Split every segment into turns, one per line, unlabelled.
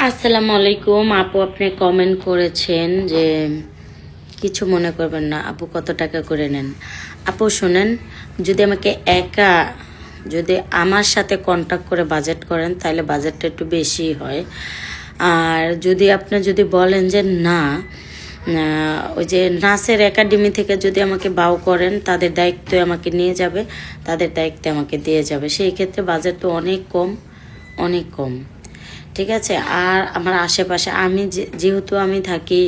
আসসালামু আলাইকুম আপু, আপনি কমেন্ট করেছেন যে কিছু মনে করবেন না আপু, কত টাকা করে নেন। আপু শোনেন, যদি আমাকে একা যদি আমার সাথে কন্ট্যাক্ট করে বাজেট করেন তাহলে বাজেটটা একটু বেশি হয়। আর যদি আপনি যদি বলেন যে না, ওই যে নাচের একাডেমি থেকে যদি আমাকে বাউ করেন, তাদের দায়িত্বে আমাকে নিয়ে যাবে, তাদের দায়িত্বে আমাকে দিয়ে যাবে, সেই ক্ষেত্রে বাজেট তো অনেক কম, অনেক কম। ঠিক আছে। আর আমার আশেপাশে আমি যেহেতু আমি থাকি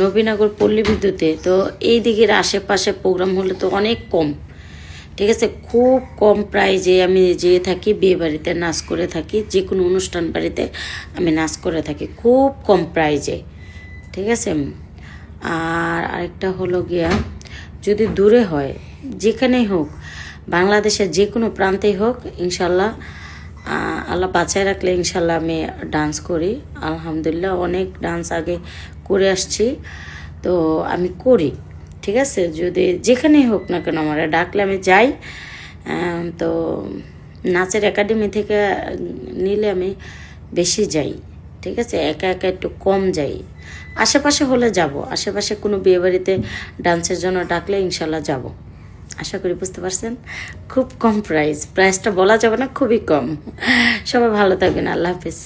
নবীনগর পল্লী বিদ্যুতে, তো এই দিকের আশেপাশে প্রোগ্রাম হলে তো অনেক কম। ঠিক আছে, খুব কম প্রাইজে আমি যেয়ে থাকি, বিয়ে বাড়িতে নাচ করে থাকি, যে কোনো অনুষ্ঠান বাড়িতে আমি নাচ করে থাকি খুব কম প্রাইজে। ঠিক আছে। আর আরেকটা হলো গিয়া, যদি দূরে হয়, যেখানেই হোক, বাংলাদেশের যে কোনো প্রান্তেই হোক, ইনশাল্লাহ আল্লাহ বাঁচায় রাখলে ইনশাল্লাহ আমি ডান্স করি। আলহামদুলিল্লাহ অনেক ডান্স আগে করে আসছি, তো আমি করি। ঠিক আছে, যদি যেখানেই হোক না কেন আমার ডাকলে আমি যাই। তো নাচের একাডেমি থেকে নিলে আমি বেশি যাই। ঠিক আছে, একা একা একটু কম যাই। আশেপাশে হলে যাব, আশেপাশে কোনো বিয়েবাড়িতে ডান্সের জন্য ডাকলে ইনশাল্লাহ যাব। আশা করি বুঝতে পারছেন। খুব কম প্রাইসটা বলা যাবে না, খুবই কম। সবাই ভালো থাকবেন, আল্লাহ হাফিজ।